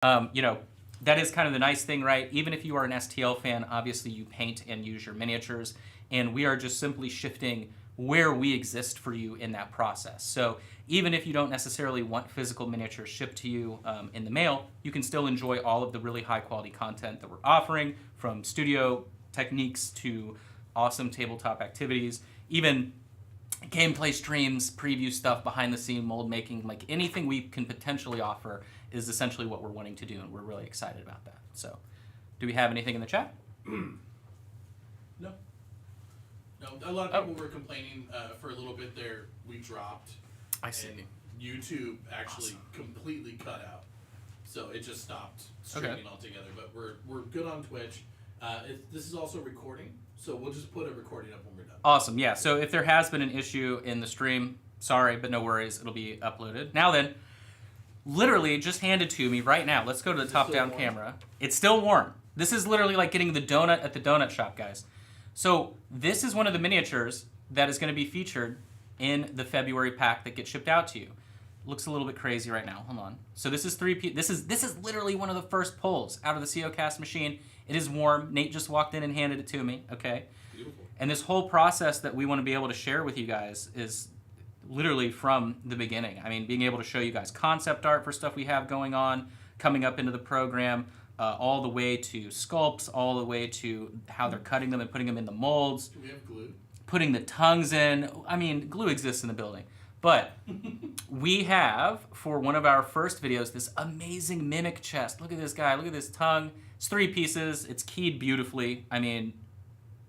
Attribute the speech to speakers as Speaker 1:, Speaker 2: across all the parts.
Speaker 1: You know, that is kind of the nice thing, right? Even if you are an STL fan, obviously you paint and use your miniatures, and we are just simply shifting where we exist for you in that process. So even if you don't necessarily want physical miniatures shipped to you in the mail, you can still enjoy all of the really high quality content that we're offering, from studio techniques to awesome tabletop activities, even gameplay streams, preview stuff, behind the scene mold making, like anything we can potentially offer is essentially what we're wanting to do, and we're really excited about that. So, do we have anything in the chat?
Speaker 2: No. No, a lot of people were complaining for a little bit there. We dropped.
Speaker 1: I see.
Speaker 2: And YouTube actually completely cut out, so it just stopped streaming altogether. But we're good on Twitch. This is also recording, so we'll just put a recording up when we're done.
Speaker 1: Awesome. Yeah. So if there has been an issue in the stream, sorry, but no worries. It'll be uploaded. Now then, literally just handed to me right now. Let's go to the top-down camera. It's still warm. This is literally like getting the donut at the donut shop, guys. So this is one of the miniatures that is going to be featured in the February pack that gets shipped out to you. Looks a little bit crazy right now. Hold on. So this is this is literally one of the first pulls out of the COcast machine. It is warm. Nate just walked in and handed it to me. Okay.
Speaker 2: Beautiful.
Speaker 1: And this whole process that we want to be able to share with you guys is literally from the beginning. I mean, being able to show you guys concept art for stuff we have going on, coming up into the program, all the way to sculpts, all the way to how they're cutting them and putting them in the molds.
Speaker 2: Do we have glue?
Speaker 1: Putting the tongues in. I mean, glue exists in the building. But we have, for one of our first videos, this amazing mimic chest. Look at this guy. Look at this tongue. It's 3 pieces. It's keyed beautifully. I mean,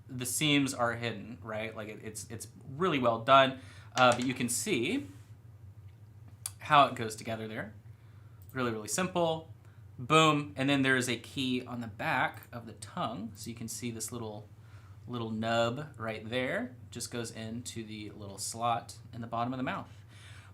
Speaker 1: the seams are hidden, right? Like it's really well done. But you can see how it goes together there. Really, really simple. Boom. And then there's a key on the back of the tongue. So you can see this little nub right there. Just goes into the little slot in the bottom of the mouth.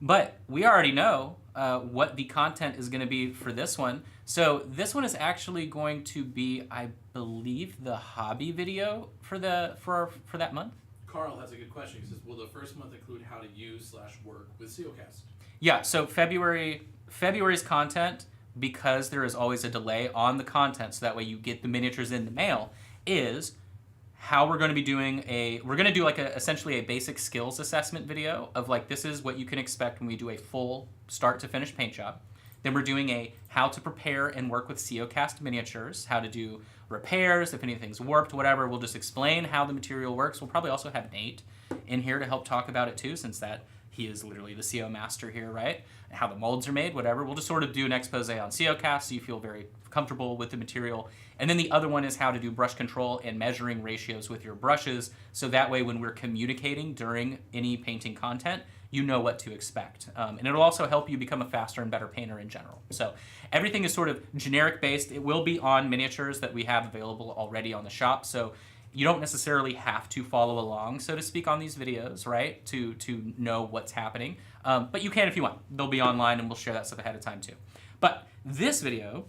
Speaker 1: But we already know what the content is going to be for this one. So this one is actually going to be, I believe, the hobby video for that month.
Speaker 2: Carl has a good question. He says, will the first month include how to use/work with COcast?
Speaker 1: Yeah, so February's content, because there is always a delay on the content, so that way you get the miniatures in the mail, is how we're going to be doing we're going to do like essentially a basic skills assessment video of like, this is what you can expect when we do a full start to finish paint job. Then we're doing a how to prepare and work with COcast miniatures, how to do repairs, if anything's warped, whatever. We'll just explain how the material works. We'll probably also have Nate in here to help talk about it too, since that he is literally the CO master here, right? How the molds are made, whatever. We'll just sort of do an expose on COcast so you feel very comfortable with the material. And then the other one is how to do brush control and measuring ratios with your brushes, so that way when we're communicating during any painting content, you know what to expect. And it'll also help you become a faster and better painter in general. So everything is sort of generic based. It will be on miniatures that we have available already on the shop. So you don't necessarily have to follow along, so to speak, on these videos, right, to know what's happening. But you can if you want. They'll be online, and we'll share that stuff ahead of time too. But this video,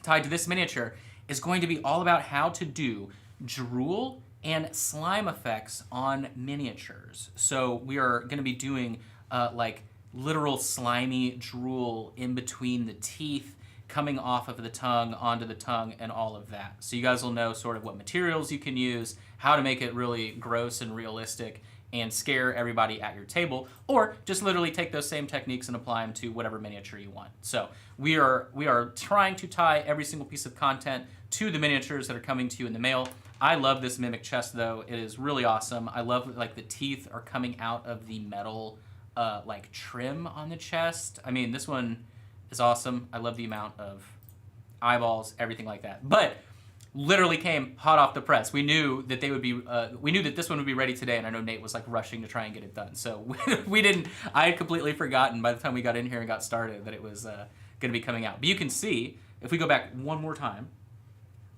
Speaker 1: tied to this miniature, is going to be all about how to do drool and slime effects on miniatures. So we are going to be doing like literal slimy drool in between the teeth, coming off of the tongue, onto the tongue, and all of that. So you guys will know sort of what materials you can use, how to make it really gross and realistic, and scare everybody at your table, or just literally take those same techniques and apply them to whatever miniature you want. So we are trying to tie every single piece of content to the miniatures that are coming to you in the mail. I love this mimic chest though. It is really awesome. I love like the teeth are coming out of the metal like trim on the chest. I mean, this one is awesome. I love the amount of eyeballs, everything like that. But literally came hot off the press. We knew that they would be. We knew that this one would be ready today, and I know Nate was like rushing to try and get it done. So we didn't. I had completely forgotten by the time we got in here and got started that it was going to be coming out. But you can see if we go back one more time.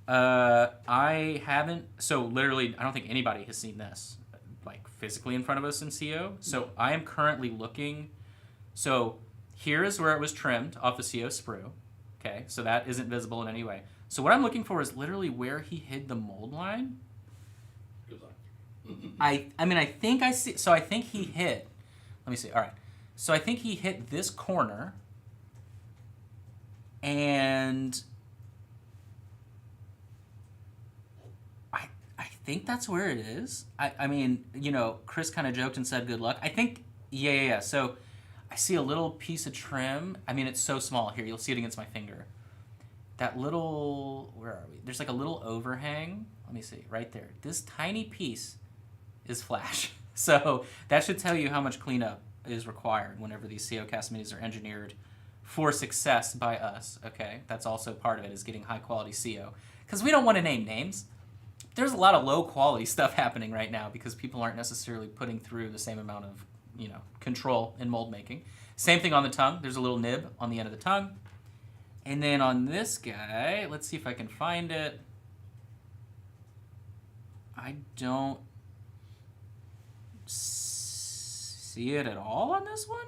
Speaker 1: I haven't. So literally, I don't think anybody has seen this like physically in front of us in CO. So I am currently looking. So here is where it was trimmed off the CO sprue. Okay, so that isn't visible in any way. So what I'm looking for is literally where he hid the mold line.
Speaker 2: Good luck.
Speaker 1: I mean, I think I see. So I think he hit. Let me see. All right. So I think he hit this corner. And I think that's where it is. I mean, you know, Chris kind of joked and said good luck. I think, yeah. So I see a little piece of trim. I mean, it's so small. Here, you'll see it against my finger. That little, where are we? There's like a little overhang. Let me see, right there. This tiny piece is flash. So that should tell you how much cleanup is required whenever these COcast minis are engineered for success by us, okay? That's also part of it, is getting high quality CO. Because we don't want to name names. There's a lot of low quality stuff happening right now because people aren't necessarily putting through the same amount of, you know, control in mold making. Same thing on the tongue. There's a little nib on the end of the tongue. And then on this guy, let's see if I can find it. I don't see it at all on this one.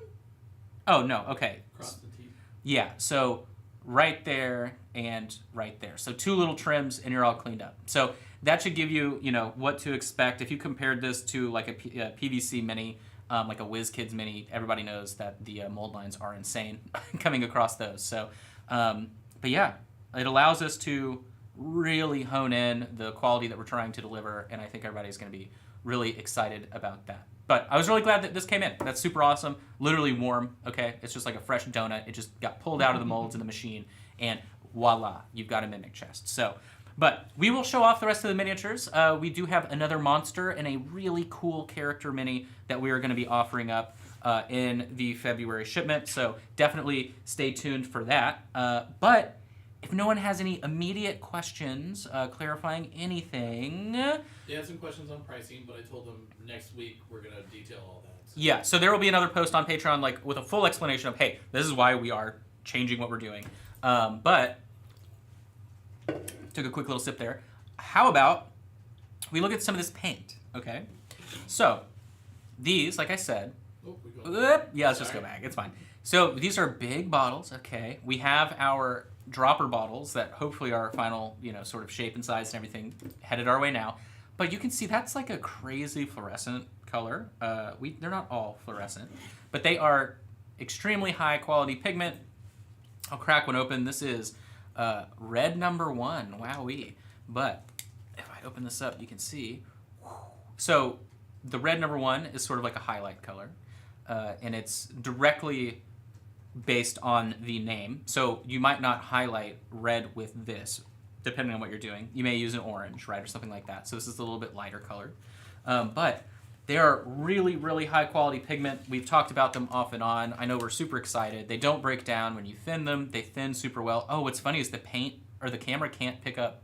Speaker 1: Oh, no, okay.
Speaker 2: Cross the teeth.
Speaker 1: Yeah, so right there and right there. So 2 little trims and you're all cleaned up. So that should give you, you know, what to expect. If you compared this to like a PVC mini, like a WizKids mini, everybody knows that the mold lines are insane coming across those. So, but yeah, it allows us to really hone in the quality that we're trying to deliver, and I think everybody's going to be really excited about that. But I was really glad that this came in. That's super awesome. Literally warm, okay? It's just like a fresh donut. It just got pulled out of the molds in the machine, and voila, you've got a Mimic chest. So, but we will show off the rest of the miniatures. We do have another monster and a really cool character mini that we are going to be offering up in the February shipment. So definitely stay tuned for that. But if no one has any immediate questions clarifying anything...
Speaker 2: They had some questions on pricing, but I told them next week we're going to detail all that. So.
Speaker 1: Yeah, so there will be another post on Patreon like with a full explanation of, hey, this is why we are changing what we're doing. But took a quick little sip there. How about we look at some of this paint, okay? So these, like I said...
Speaker 2: Oh, we go.
Speaker 1: Yeah, let's just go back. It's fine. So these are big bottles, okay? We have our dropper bottles that hopefully are final, you know, sort of shape and size and everything headed our way now. But you can see that's like a crazy fluorescent color. They're not all fluorescent, but they are extremely high quality pigment. I'll crack one open. This is red number 1. Wowee. But if I open this up, you can see. So the red number 1 is sort of like a highlight color. And it's directly based on the name. So you might not highlight red with this, depending on what you're doing. You may use an orange, right, or something like that. So this is a little bit lighter colored. But they are really, really high quality pigment. We've talked about them off and on. I know we're super excited. They don't break down when you thin them. They thin super well. Oh, what's funny is the paint, or the camera can't pick up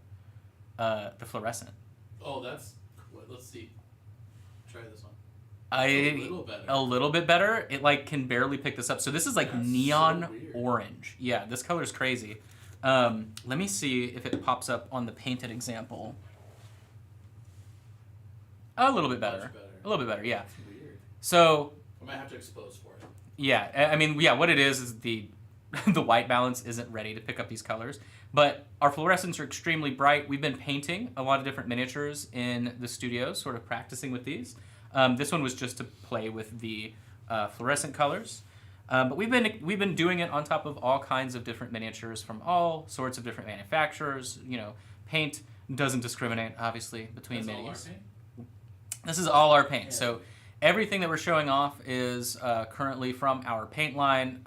Speaker 1: the fluorescent.
Speaker 2: Oh, that's... Let's see. Try this one.
Speaker 1: A little bit better. It like can barely pick this up. So this is like neon orange. Yeah, this color is crazy. Let me see if it pops up on the painted example. A little bit better. A little bit better, yeah.
Speaker 2: That's weird.
Speaker 1: So
Speaker 2: I might have to expose for it.
Speaker 1: yeah, I mean, yeah, what it is the the white balance isn't ready to pick up these colors. But our fluorescents are extremely bright. We've been painting a lot of different miniatures in the studio, sort of practicing with these. This one was just to play with the fluorescent colors. But we've been doing it on top of all kinds of different miniatures from all sorts of different manufacturers. You know, paint doesn't discriminate, obviously, between
Speaker 2: That's all our
Speaker 1: minis.
Speaker 2: paint?
Speaker 1: This is all our paint.
Speaker 2: Yeah.
Speaker 1: So everything that we're showing off is currently from our paint line.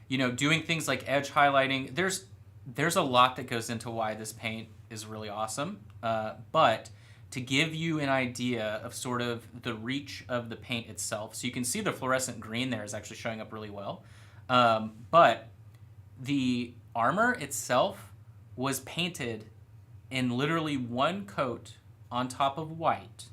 Speaker 1: You know, doing things like edge highlighting. There's a lot that goes into why this paint is really awesome. But to give you an idea of sort of the reach of the paint itself, so you can see the fluorescent green there is actually showing up really well. But the armor itself was painted in literally one coat on top of white,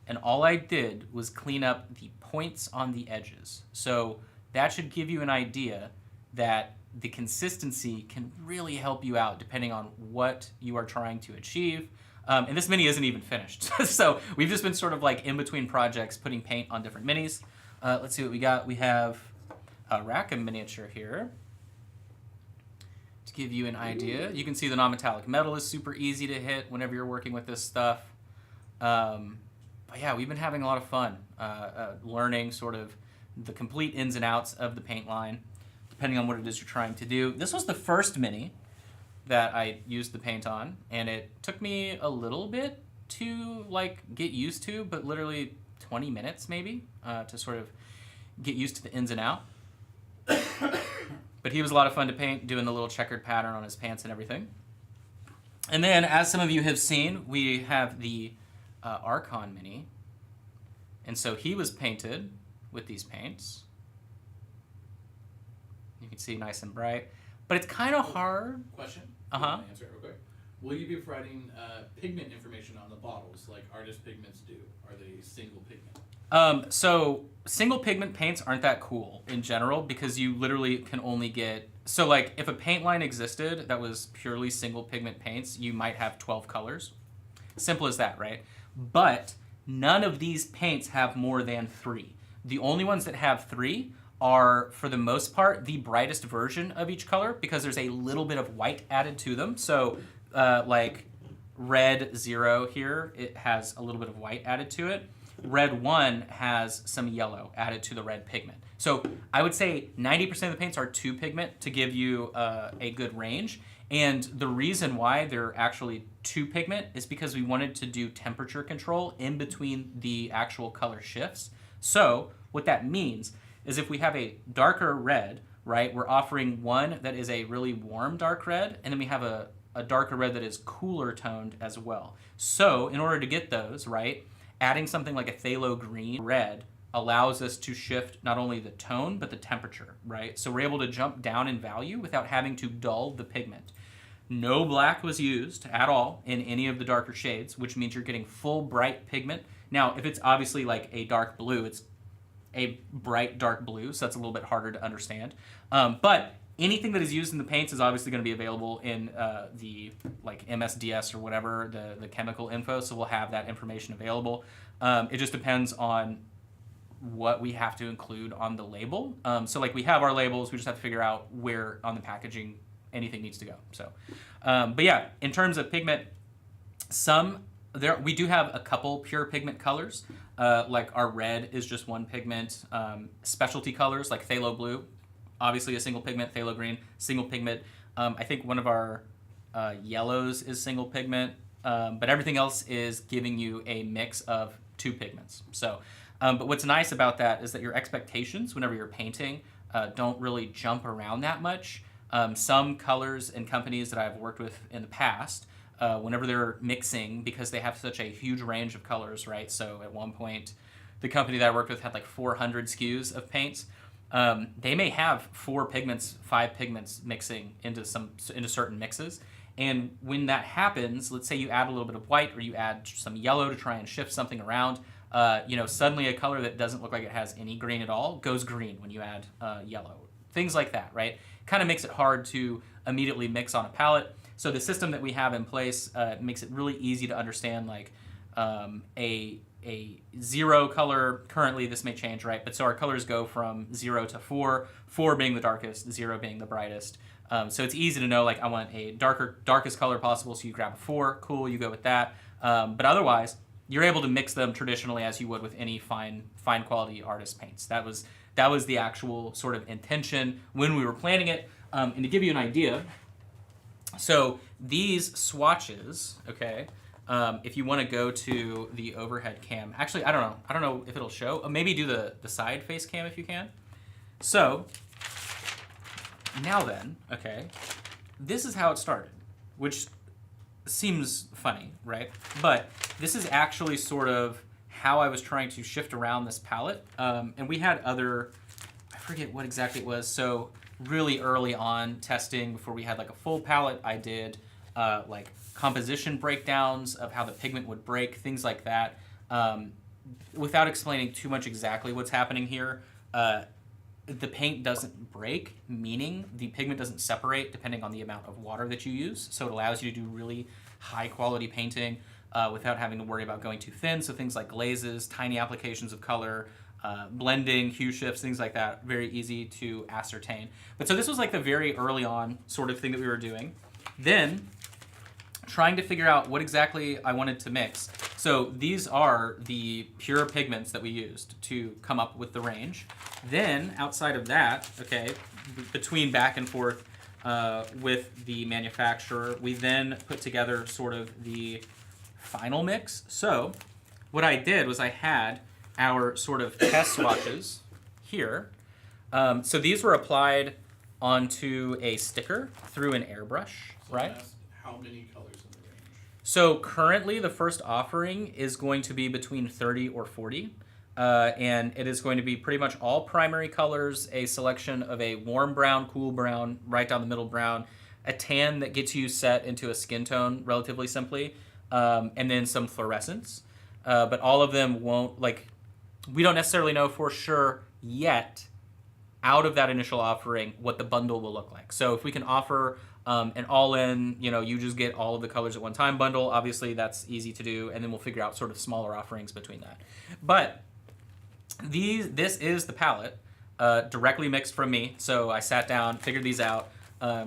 Speaker 1: and all I did was clean up the points on the edges. So that should give you an idea that the consistency can really help you out depending on what you are trying to achieve. And this mini isn't even finished. So we've just been sort of like in between projects putting paint on different minis. Let's see what we got. We have a Rackham miniature here. To give you an idea, you can see the non-metallic metal is super easy to hit whenever you're working with this stuff. But yeah, we've been having a lot of fun learning sort of the complete ins and outs of the paint line. depending on what it is you're trying to do. This was the first mini that I used the paint on, and it took me a little bit to like get used to, but literally 20 minutes maybe to sort of get used to the ins and out. But he was a lot of fun to paint, doing the little checkered pattern on his pants and everything. And then, as some of you have seen, we have the Archon Mini. And so he was painted with these paints. You can see nice and bright. But it's kind of hard.
Speaker 2: Question?
Speaker 1: Uh-huh.
Speaker 2: Answer it real quick. Will you be providing pigment information on the bottles like artist pigments do? Are they single pigment?
Speaker 1: So single pigment paints aren't that cool in general because you literally can only get... So like if a paint line existed that was purely single pigment paints, you might have 12 colors. Simple as that, right? But none of these paints have more than 3. The only ones that have 3 are, for the most part, the brightest version of each color because there's a little bit of white added to them. So like red 0 here, it has a little bit of white added to it. Red 1 has some yellow added to the red pigment. So I would say 90% of the paints are 2 pigment to give you a good range. And the reason why they're actually 2 pigment is because we wanted to do temperature control in between the actual color shifts. So what that means is if we have a darker red, right, we're offering one that is a really warm dark red, and then we have a darker red that is cooler toned as well. So in order to get those, right, adding something like a phthalo green red allows us to shift not only the tone, but the temperature, right? So we're able to jump down in value without having to dull the pigment. No black was used at all in any of the darker shades, which means you're getting full bright pigment. Now, if it's obviously like a dark blue, it's a bright dark blue, so that's a little bit harder to understand. But anything that is used in the paints is obviously going to be available in the like MSDS or whatever, the chemical info, so we'll have that information available. It just depends on what we have to include on the label. So like we have our labels, we just have to figure out where on the packaging anything needs to go. So, but yeah, in terms of pigment, we do have a couple pure pigment colors. Like our red is just 1 pigment. Specialty colors like phthalo blue, obviously a single pigment. Phthalo green, single pigment. I think one of our yellows is single pigment, but everything else is giving you a mix of 2 pigments. So, but what's nice about that is that your expectations whenever you're painting don't really jump around that much. Some colors and companies that I've worked with in the past, whenever they're mixing, because they have such a huge range of colors, right? So at one point, the company that I worked with had like 400 SKUs of paints. They may have 4 pigments, 5 pigments mixing into certain mixes. And when that happens, let's say you add a little bit of white or you add some yellow to try and shift something around, suddenly a color that doesn't look like it has any green at all goes green when you add yellow. Things like that, right? Kind of makes it hard to immediately mix on a palette. So the system that we have in place makes it really easy to understand, like a 0 color. Currently, this may change, right? But so our colors go from 0 to 4, 4 being the darkest, 0 being the brightest. So it's easy to know, like, I want a darkest color possible, so you grab a 4, cool, you go with that. But otherwise, you're able to mix them traditionally as you would with any fine quality artist paints. That was the actual sort of intention when we were planning it. And to give you an idea, so these swatches, okay, if you want to go to the overhead cam, actually, I don't know if it'll show. Maybe do the side face cam if you can. So now then, okay, this is how it started, which seems funny, right? But this is actually sort of how I was trying to shift around this palette. And we had I forget what exactly it was. So really early on testing, before we had like a full palette, I did like composition breakdowns of how the pigment would break, things like that. Without explaining too much exactly what's happening here, the paint doesn't break, meaning the pigment doesn't separate depending on the amount of water that you use. So it allows you to do really high quality painting without having to worry about going too thin. So things like glazes, tiny applications of color, blending, hue shifts, things like that, very easy to ascertain. But so this was like the very early on sort of thing that we were doing. Then trying to figure out what exactly I wanted to mix. So these are the pure pigments that we used to come up with the range. Then outside of that, okay, between back and forth with the manufacturer. We then put together sort of the final mix. So what I did was I had our sort of test swatches here. So these were applied onto a sticker through an airbrush, right?
Speaker 2: How many colors in the range?
Speaker 1: So currently the first offering is going to be between 30 or 40. And it is going to be pretty much all primary colors, a selection of a warm brown, cool brown, right down the middle brown, a tan that gets you set into a skin tone relatively simply, and then some fluorescence. But all of them won't, like, we don't necessarily know for sure yet out of that initial offering what the bundle will look like. So if we can offer an all-in, you just get all of the colors at one time bundle, obviously that's easy to do, and then we'll figure out sort of smaller offerings between that. But this is the palette directly mixed from me. So I sat down, figured these out.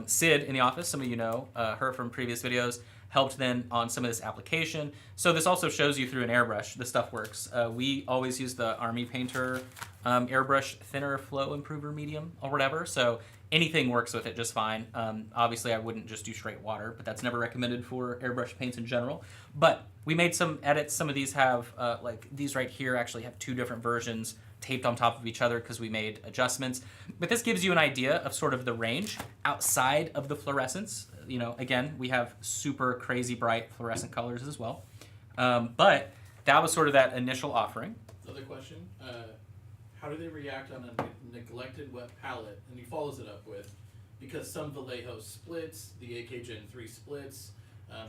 Speaker 1: Sid in the office, some of you know her from previous videos, helped then on some of this application. So this also shows you through an airbrush this stuff works. We always use the Army Painter airbrush thinner flow improver medium or whatever. So anything works with it just fine. Obviously I wouldn't just do straight water, but that's never recommended for airbrush paints in general. But we made some edits. Some of these have, like these right here actually have two different versions taped on top of each other because we made adjustments. But this gives you an idea of sort of the range outside of the fluorescence. Again, we have super crazy bright fluorescent colors as well. But that was sort of that initial offering.
Speaker 2: Another question, how do they react on a neglected wet palette? And he follows it up with, because some Vallejo splits, the AK Gen 3 splits,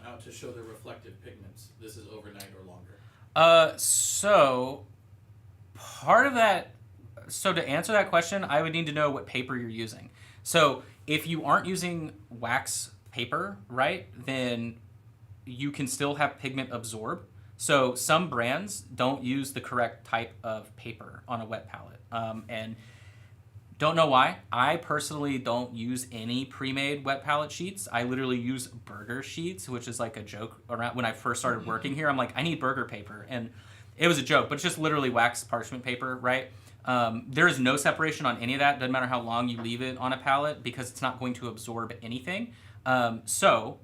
Speaker 2: out to show their reflective pigments. This is overnight or longer.
Speaker 1: So part of that, so to answer that question, I would need to know what paper you're using. So if you aren't using wax paper, right, then you can still have pigment absorb. So some brands don't use the correct type of paper on a wet palette. And don't know why. I personally don't use any pre-made wet palette sheets. I literally use burger sheets, which is like a joke around when I first started working here. I'm like, I need burger paper. And it was a joke, but it's just literally wax parchment paper, right? There is no separation on any of that. Doesn't matter how long you leave it on a palette because it's not going to absorb anything. So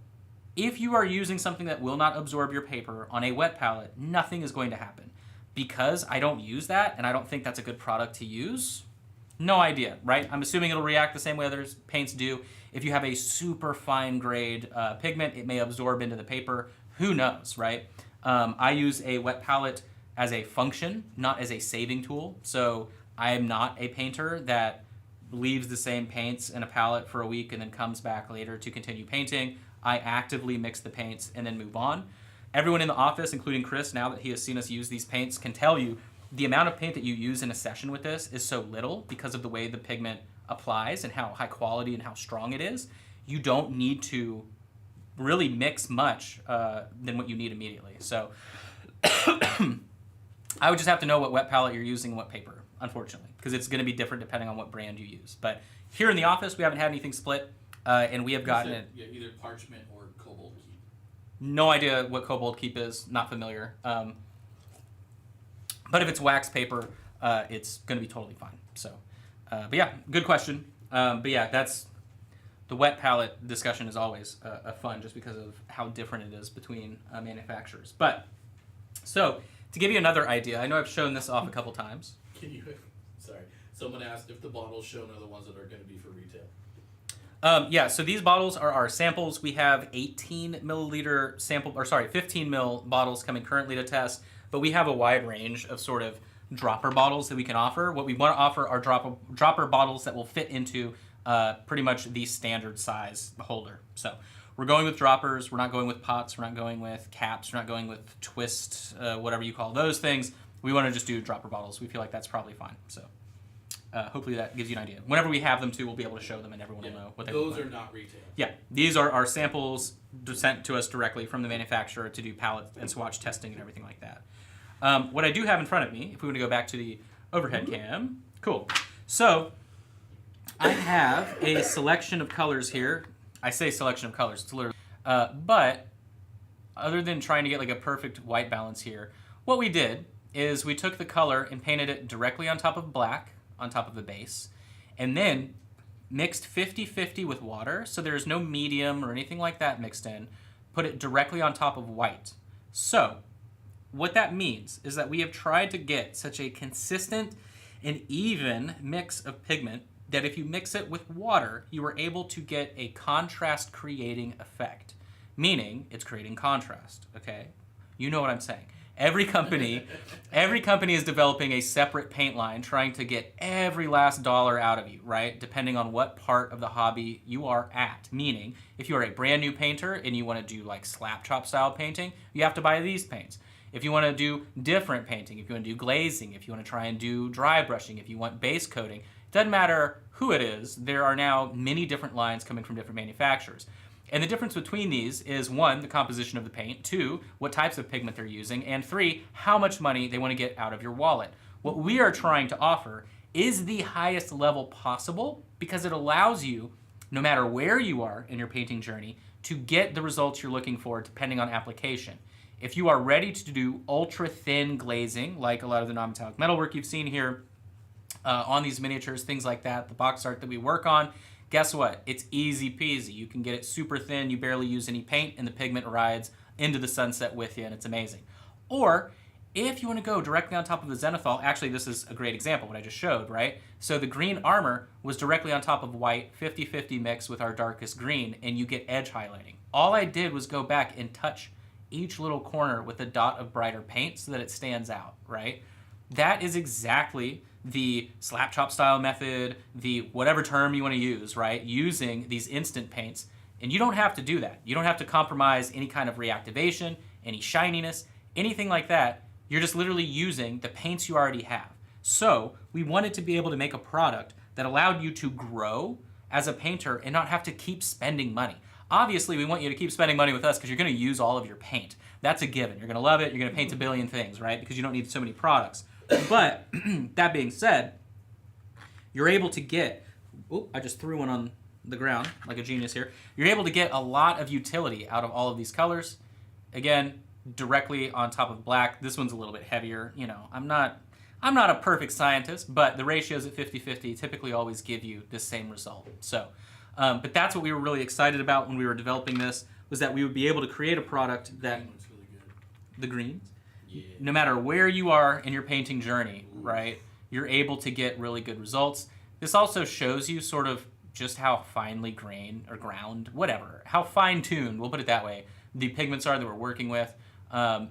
Speaker 1: if you are using something that will not absorb your paper on a wet palette, nothing is going to happen. Because I don't use that and I don't think that's a good product to use, no idea, right? I'm assuming it'll react the same way other paints do. If you have a super fine grade pigment, it may absorb into the paper. Who knows, right? I use a wet palette as a function, not as a saving tool. So I am not a painter that leaves the same paints in a palette for a week and then comes back later to continue painting. I actively mix the paints and then move on. Everyone in the office, including Chris, now that he has seen us use these paints, can tell you the amount of paint that you use in a session with this is so little because of the way the pigment applies and how high quality and how strong it is. You don't need to really mix much than what you need immediately. So I would just have to know what wet palette you're using and what paper, unfortunately, because it's going to be different depending on what brand you use. But here in the office, we haven't had anything split, and we have gotten it.
Speaker 2: Yeah, either parchment or cobalt keep.
Speaker 1: No idea what cobalt keep is. Not familiar. But if it's wax paper, it's going to be totally fine. So, but yeah, good question. But yeah, that's the wet palette discussion is always a fun just because of how different it is between manufacturers. But so to give you another idea, I know I've shown this off a couple times.
Speaker 2: Sorry, someone asked if the bottles shown are the ones that are going to be for retail.
Speaker 1: Yeah, so these bottles are our samples. We have 15 mil bottles coming currently to test, but we have a wide range of sort of dropper bottles that we can offer. What we want to offer are dropper bottles that will fit into pretty much the standard size holder. So we're going with droppers. We're not going with pots. We're not going with caps. We're not going with twist, whatever you call those things. We want to just do dropper bottles. We feel like that's probably fine. So hopefully that gives you an idea. Whenever we have them too, we'll be able to show them and everyone will know what they look like.
Speaker 2: Those are not retail.
Speaker 1: Yeah, these are our samples sent to us directly from the manufacturer to do palette and swatch testing and everything like that. What I do have in front of me, if we want to go back to the overhead cam, cool. So I have a selection of colors here. I say selection of colors, it's literally, but other than trying to get like a perfect white balance here, what we did is we took the color and painted it directly on top of black, on top of the base, and then mixed 50-50 with water, so there's no medium or anything like that mixed in. Put it directly on top of white. So, what that means is that we have tried to get such a consistent and even mix of pigment that if you mix it with water, you are able to get a contrast creating effect. Meaning, it's creating contrast, okay? You know what I'm saying. Every company is developing a separate paint line trying to get every last dollar out of you, right? Depending on what part of the hobby you are at. Meaning, if you are a brand new painter and you want to do like slap chop style painting, you have to buy these paints. If you want to do different painting, if you want to do glazing, if you want to try and do dry brushing, if you want base coating, it doesn't matter who it is, there are now many different lines coming from different manufacturers. And the difference between these is 1, the composition of the paint, 2, what types of pigment they're using, and 3, how much money they want to get out of your wallet. What we are trying to offer is the highest level possible because it allows you, no matter where you are in your painting journey, to get the results you're looking for depending on application. If you are ready to do ultra thin glazing, like a lot of the non-metallic metalwork you've seen here on these miniatures, things like that, the box art that we work on, guess what? It's easy peasy. You can get it super thin, you barely use any paint, and the pigment rides into the sunset with you, and it's amazing. Or, if you want to go directly on top of the zenithal, actually this is a great example, what I just showed, right? So the green armor was directly on top of white, 50-50 mix with our darkest green, and you get edge highlighting. All I did was go back and touch each little corner with a dot of brighter paint so that it stands out, right? That is exactly the slap chop style method, the whatever term you want to use, right? Using these instant paints. And you don't have to do that. You don't have to compromise any kind of reactivation, any shininess, anything like that. You're just literally using the paints you already have. So we wanted to be able to make a product that allowed you to grow as a painter and not have to keep spending money. Obviously, we want you to keep spending money with us because you're going to use all of your paint. That's a given. You're going to love it. You're going to paint a billion things, right? Because you don't need so many products. But that being said, you're able to get, I just threw one on the ground like a genius here. You're able to get a lot of utility out of all of these colors. Again, directly on top of black. This one's a little bit heavier. You know, I'm not a perfect scientist, but the ratios at 50-50 typically always give you the same result. So, but that's what we were really excited about when we were developing this, was that we would be able to create a product that,
Speaker 2: Green looks really good.
Speaker 1: the greens,
Speaker 2: Yeah.
Speaker 1: no matter where you are in your painting journey, right, you're able to get really good results. This also shows you sort of just how finely grained or ground, whatever, how fine-tuned, we'll put it that way, the pigments are that we're working with.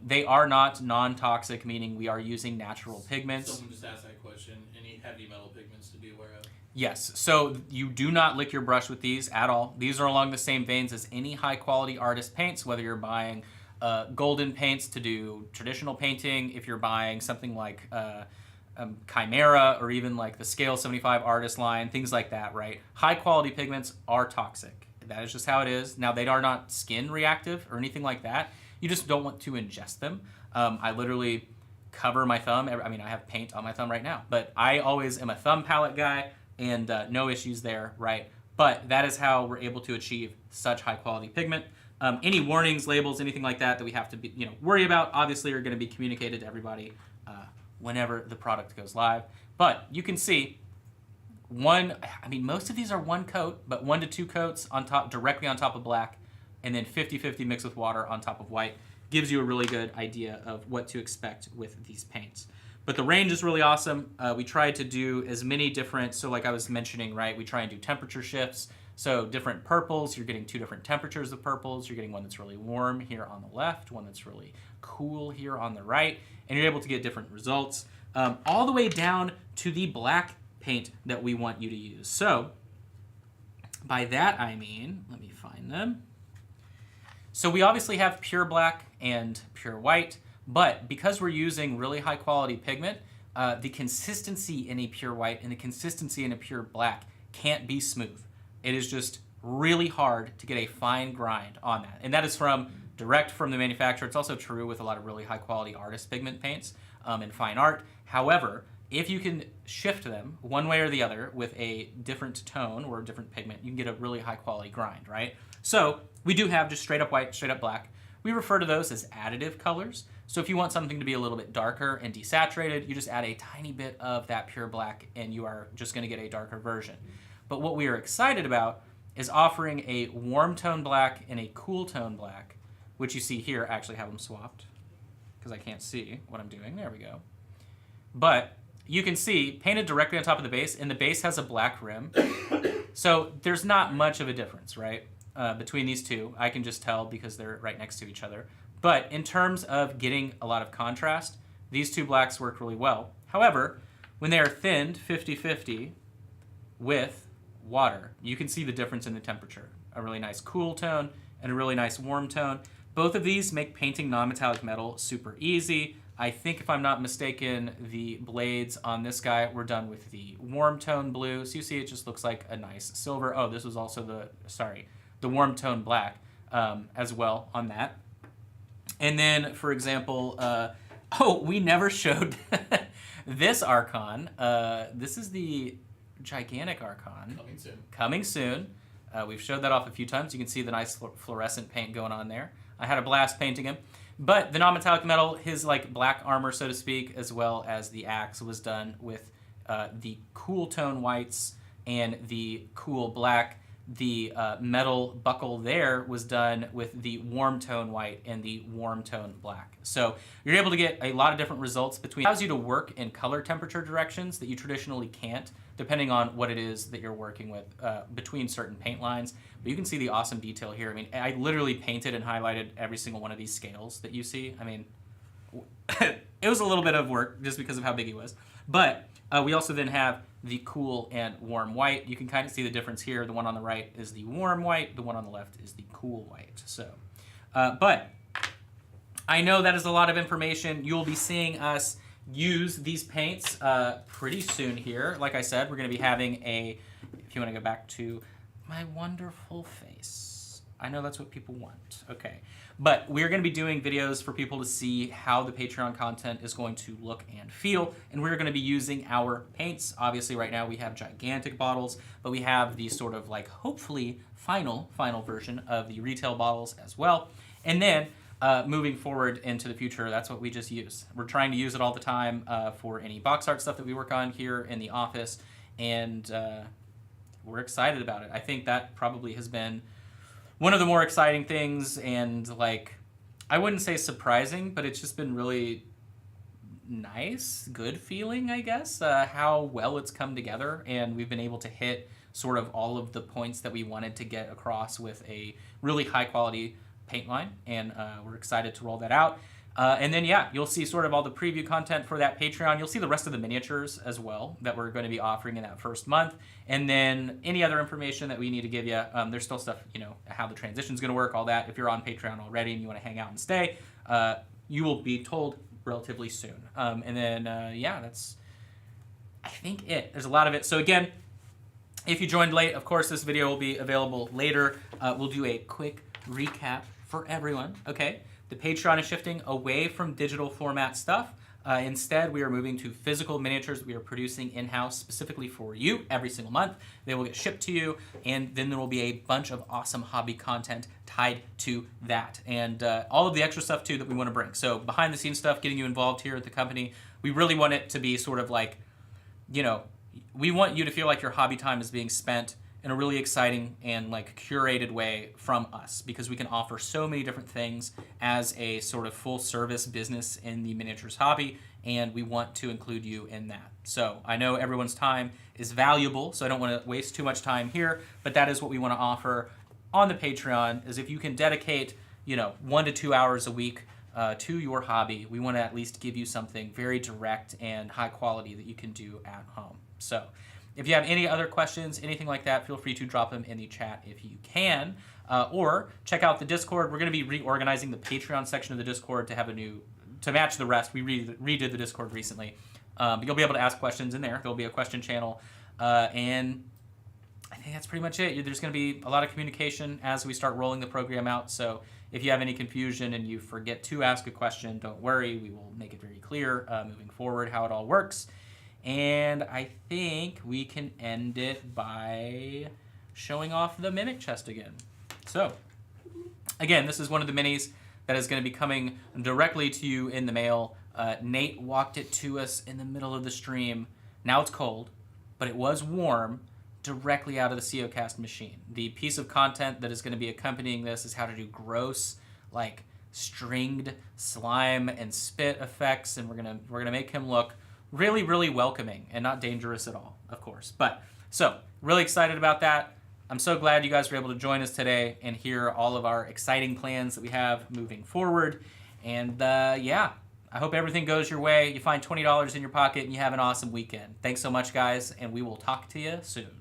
Speaker 1: They are not non-toxic, meaning we are using natural pigments.
Speaker 2: Someone just asked that question. Any heavy metal pigments to be aware of?
Speaker 1: Yes, so you do not lick your brush with these at all. These are along the same veins as any high-quality artist paints, whether you're buying golden paints to do traditional painting, if you're buying something like Chimera or even like the Scale 75 artist line, things like that, right? High-quality pigments are toxic. That is just how it is. Now, they are not skin reactive or anything like that. You just don't want to ingest them. I literally cover my thumb. I mean, I have paint on my thumb right now, but I always am a thumb palette guy, and no issues there, right? But that is how we're able to achieve such high-quality pigment. Any warnings, labels, anything like that that we have to be, worry about, obviously are going to be communicated to everybody whenever the product goes live. But you can see most of these are one coat, but 1 to 2 coats on top, directly on top of black, and then 50-50 mixed with water on top of white. Gives you a really good idea of what to expect with these paints. But the range is really awesome. We tried to do as many different, so like I was mentioning, right, we try and do temperature shifts. So different purples, you're getting 2 different temperatures of purples. You're getting one that's really warm here on the left, one that's really cool here on the right, and you're able to get different results. All the way down to the black paint that we want you to use. So by that I mean, let me find them. So we obviously have pure black and pure white, but because we're using really high quality pigment, the consistency in a pure white and the consistency in a pure black can't be smooth. It is just really hard to get a fine grind on that. And that is direct from the manufacturer. It's also true with a lot of really high quality artist pigment paints and fine art. However, if you can shift them one way or the other with a different tone or a different pigment, you can get a really high quality grind, right? So we do have just straight up white, straight up black. We refer to those as additive colors. So if you want something to be a little bit darker and desaturated, you just add a tiny bit of that pure black and you are just going to get a darker version. But what we are excited about is offering a warm tone black and a cool tone black, which you see here. Actually have them swapped because I can't see what I'm doing. There we go. But you can see painted directly on top of the base, and the base has a black rim. So there's not much of a difference, right, between these two. I can just tell because they're right next to each other. But in terms of getting a lot of contrast, these two blacks work really well. However, when they are thinned 50-50 with water, you can see the difference in the temperature. A really nice cool tone and a really nice warm tone. Both of these make painting non-metallic metal super easy. I think, if I'm not mistaken, the blades on this guy were done with the warm tone blue. So you see it just looks like a nice silver. Oh, this was also the warm tone black as well on that. And then, for example, we never showed this Archon. This is the gigantic Archon. Coming soon. We've showed that off a few times. You can see the nice fluorescent paint going on there. I had a blast painting him. But the non-metallic metal, his like black armor, so to speak, as well as the axe, was done with the cool tone whites and the cool black. The metal buckle there was done with the warm tone white and the warm tone black. So you're able to get a lot of different results between. It allows you to work in color temperature directions that you traditionally can't, depending on what it is that you're working with between certain paint lines. But you can see the awesome detail here. I mean, I literally painted and highlighted every single one of these scales that you see. I mean, it was a little bit of work just because of how big he was. But we also then have the cool and warm white. You can kind of see the difference here. The one on the right is the warm white. The one on the left is the cool white. So, but I know that is a lot of information. You'll be seeing us use these paints pretty soon here. Like I said, we're going to be having if you want to go back to my wonderful face. I know that's what people want. Okay. But we're going to be doing videos for people to see how the Patreon content is going to look and feel, and we're going to be using our paints. Obviously, right now we have gigantic bottles, but we have the sort of like hopefully final version of the retail bottles as well. And then moving forward into the future, that's what we just use. We're trying to use it all the time for any box art stuff that we work on here in the office, and we're excited about it. I think that probably has been one of the more exciting things, and like, I wouldn't say surprising, but it's just been really nice, good feeling, I guess, how well it's come together, and we've been able to hit sort of all of the points that we wanted to get across with a really high quality paint line, and we're excited to roll that out. And then, yeah, you'll see sort of all the preview content for that Patreon. You'll see the rest of the miniatures as well that we're going to be offering in that first month. And then any other information that we need to give you, there's still stuff, how the transition's going to work, all that. If you're on Patreon already and you want to hang out and stay, you will be told relatively soon. And then, that's, I think, it. There's a lot of it. So, again, if you joined late, of course, this video will be available later. We'll do a quick recap for everyone, okay? The Patreon is shifting away from digital format stuff. Instead, we are moving to physical miniatures that we are producing in-house specifically for you every single month. They will get shipped to you, and then there will be a bunch of awesome hobby content tied to that. And all of the extra stuff, too, that we want to bring. So behind-the-scenes stuff, getting you involved here at the company. We really want it to be sort of like, we want you to feel like your hobby time is being spent in a really exciting and like curated way from us, because we can offer so many different things as a sort of full service business in the miniatures hobby, and we want to include you in that. So I know everyone's time is valuable, so I don't want to waste too much time here, but that is what we want to offer on the Patreon, is if you can dedicate 1 to 2 hours a week to your hobby, we want to at least give you something very direct and high quality that you can do at home. So if you have any other questions, anything like that, feel free to drop them in the chat if you can. Or check out the Discord. We're going to be reorganizing the Patreon section of the Discord to match the rest. We redid the Discord recently. But you'll be able to ask questions in there. There'll be a question channel. And I think that's pretty much it. There's going to be a lot of communication as we start rolling the program out. So if you have any confusion and you forget to ask a question, don't worry. We will make it very clear moving forward how it all works. And I think we can end it by showing off the Mimic chest again. So, again, this is one of the minis that is going to be coming directly to you in the mail. Nate walked it to us in the middle of the stream. Now it's cold, but it was warm directly out of the COcast machine. The piece of content that is going to be accompanying this is how to do gross, like stringed slime and spit effects, and we're gonna make him look really, really welcoming and not dangerous at all, of course. But so really excited about that. I'm so glad you guys were able to join us today and hear all of our exciting plans that we have moving forward. And yeah, I hope everything goes your way. You find $20 in your pocket and you have an awesome weekend. Thanks so much, guys, and we will talk to you soon.